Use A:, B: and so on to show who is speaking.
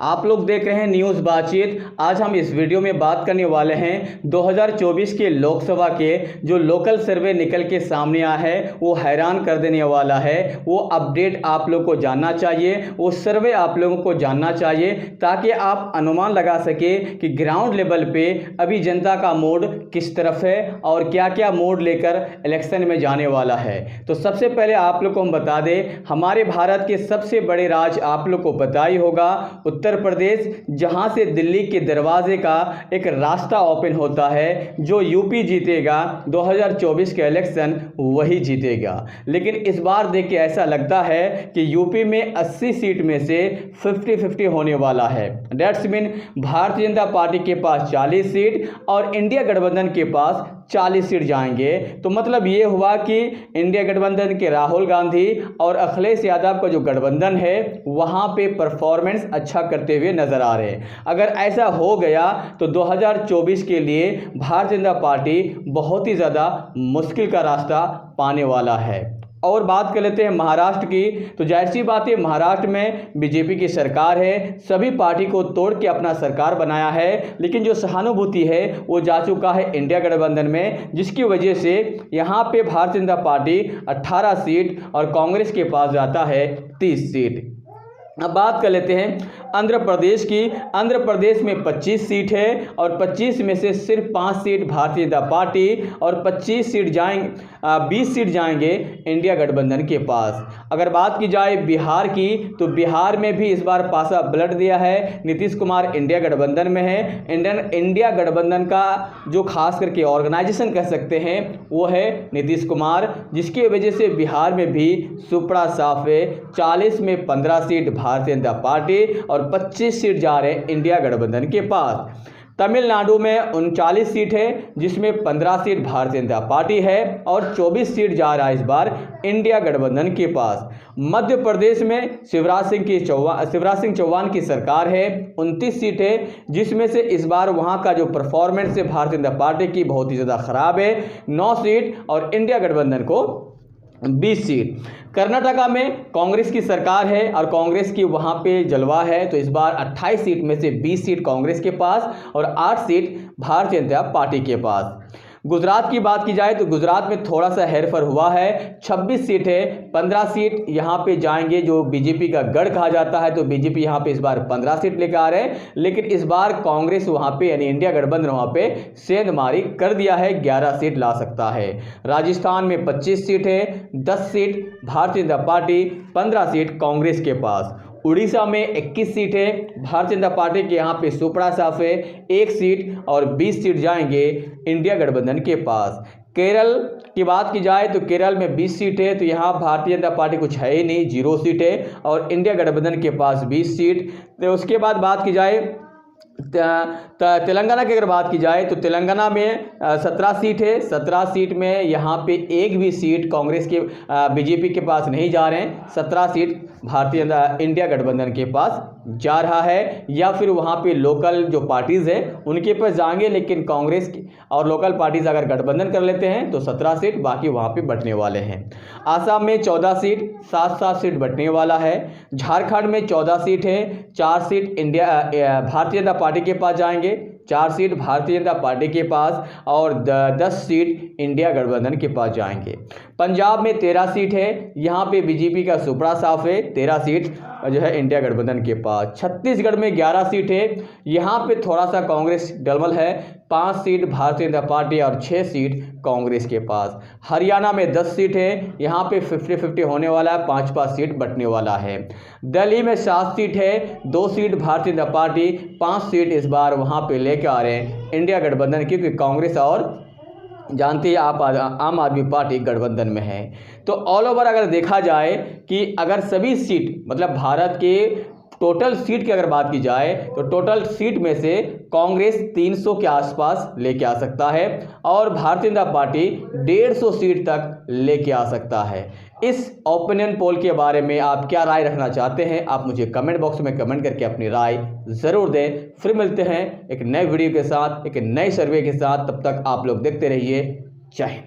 A: आप लोग देख रहे हैं न्यूज़ बातचीत। आज हम इस वीडियो में बात करने वाले हैं 2024 के लोकसभा के जो लोकल सर्वे निकल के सामने आया है वो हैरान कर देने वाला है। वो अपडेट आप लोग को जानना चाहिए, वो सर्वे आप लोगों को जानना चाहिए ताकि आप अनुमान लगा सके कि ग्राउंड लेवल पे अभी जनता का मूड किस तरफ है और क्या क्या मूड लेकर इलेक्शन में जाने वाला है। तो सबसे पहले आप लोग को हम बता दें, हमारे भारत के सबसे बड़े राज्य आप लोग को पता ही होगा उत्तर प्रदेश, जहां से दिल्ली के दरवाजे का एक रास्ता ओपन होता है। जो यूपी जीतेगा 2024 के इलेक्शन वही जीतेगा। लेकिन इस बार देख के ऐसा लगता है कि यूपी में 80 सीट में से 50-50 होने वाला है। That's mean Bharatiya Janata party के पास 40 सीट और इंडिया गठबंधन के पास 40 सीट जाएंगे। तो मतलब ये हुआ कि इंडिया गठबंधन के राहुल गांधी और अखिलेश यादव का जो गठबंधन है वहां पे परफॉर्मेंस अच्छा करते हुए नजर आ रहे हैं। अगर ऐसा हो गया तो 2024 के लिए भारतीय जनता पार्टी बहुत ही ज़्यादा मुश्किल का रास्ता पाने वाला है। और बात कर लेते हैं महाराष्ट्र की। तो जाहिर सी बात है, महाराष्ट्र में बीजेपी की सरकार है, सभी पार्टी को तोड़ के अपना सरकार बनाया है। लेकिन जो सहानुभूति है वो जा चुका है इंडिया गठबंधन में, जिसकी वजह से यहाँ पे भारतीय जनता पार्टी 18 सीट और कांग्रेस के पास जाता है 30 सीट। अब बात कर लेते हैं आंध्र प्रदेश की। आंध्र प्रदेश में 25 सीट है और 25 में से सिर्फ 5 सीट भारतीय जनता पार्टी और 25 सीट जाएंगे 20 सीट जाएंगे इंडिया गठबंधन के पास। अगर बात की जाए बिहार की, तो बिहार में भी इस बार पासा पलट दिया है। नीतीश कुमार इंडिया गठबंधन में है। इंडिया गठबंधन का जो खास करके ऑर्गेनाइजेशन कह सकते हैं वो है नीतीश कुमार, जिसकी वजह से बिहार में भी सुपड़ा साफ है। 40 में 15 सीट भारतीय जनता पार्टी और 25 सीट जा रहे हैं इंडिया गठबंधन के पास। तमिलनाडु में 39 सीट है, जिसमें 15 सीट भारतीय जनता पार्टी है और 24 सीट जा रहा है इस बार इंडिया गठबंधन के पास। मध्य प्रदेश में शिवराज सिंह चौहान की सरकार है, 29 सीट है, जिसमें से इस बार वहां का जो परफॉर्मेंस है भारतीय जनता पार्टी की बहुत ही ज़्यादा खराब है, 9 सीट और इंडिया गठबंधन को 20 सीट। कर्नाटका में कांग्रेस की सरकार है और कांग्रेस की वहां पे जलवा है। तो इस बार 28 सीट में से 20 सीट कांग्रेस के पास और 8 सीट भारतीय जनता पार्टी के पास। गुजरात की बात की जाए तो गुजरात में थोड़ा सा हेरफेर हुआ है। 26 सीट है, 15 सीट यहाँ पे जाएंगे जो बीजेपी का गढ़ कहा जाता है। तो बीजेपी यहाँ पे इस बार 15 सीट लेकर आ रहे हैं। लेकिन इस बार कांग्रेस वहाँ पे यानी इंडिया गठबंधन वहाँ पे सेंधमारी कर दिया है, 11 सीट ला सकता है। राजस्थान में 25 सीट है, 10 seat Bharatiya Janata party, 15 seat Congress के पास। उड़ीसा में 21 सीट है, भारतीय जनता पार्टी के यहाँ पे सुपड़ा साफ है, 1 सीट और 20 सीट जाएंगे इंडिया गठबंधन के पास। केरल की बात की जाए तो केरल में 20 सीट है, तो यहाँ भारतीय जनता पार्टी कुछ है ही नहीं, 0 सीट है और इंडिया गठबंधन के पास 20 सीट। तो उसके बाद बात की जाए तेलंगाना की, अगर बात की जाए तो तेलंगाना में 17 सीट है। 17 सीट में यहाँ पे एक भी सीट कांग्रेस के बीजेपी के पास नहीं जा रहे हैं। 17 सीट भारतीय इंडिया गठबंधन के पास जा रहा है, या फिर वहाँ पे लोकल जो पार्टीज़ है उनके पास जाएंगे। लेकिन कांग्रेस और लोकल पार्टीज़ अगर गठबंधन कर लेते हैं तो 17 सीट बाकी वहाँ पे बंटने वाले हैं। आसाम में 14 सीट, 7-7 सीट बंटने वाला है। झारखंड में 14 सीट है, 4 सीट भारतीय जनता पार्टी के पास जाएंगे, 4 सीट भारतीय जनता पार्टी के पास और 10 सीट इंडिया गठबंधन के पास जाएंगे। पंजाब में 13 सीट है, यहाँ पे बीजेपी का सुपड़ा साफ है, 13 सीट जो है इंडिया गठबंधन के पास। छत्तीसगढ़ में 11 सीट है, यहाँ पे थोड़ा सा कांग्रेस डलमल है, 5 सीट भारतीय जनता पार्टी और 6 सीट कांग्रेस के पास। हरियाणा में 10 सीट है, यहाँ पे 50-50 होने वाला है, 5-5 सीट बंटने वाला है। दिल्ली में 7 सीट है, 2 seat Bharatiya Janata party, 5 seat इस बार वहाँ पे लेकर आ रहे हैं इंडिया गठबंधन, क्योंकि कांग्रेस और जानते हैं आप आम आदमी पार्टी गठबंधन में है। तो ऑल ओवर अगर देखा जाए कि अगर सभी सीट मतलब भारत के टोटल सीट की अगर बात की जाए तो टोटल सीट में से कांग्रेस 300 के आसपास लेके आ सकता है और भारतीय जनता पार्टी 150 सीट तक लेके आ सकता है। इस ओपिनियन पोल के बारे में आप क्या राय रखना चाहते हैं, आप मुझे कमेंट बॉक्स में कमेंट करके अपनी राय ज़रूर दें। फिर मिलते हैं एक नए वीडियो के साथ, एक नए सर्वे के साथ। तब तक आप लोग देखते रहिए। जय हिंद।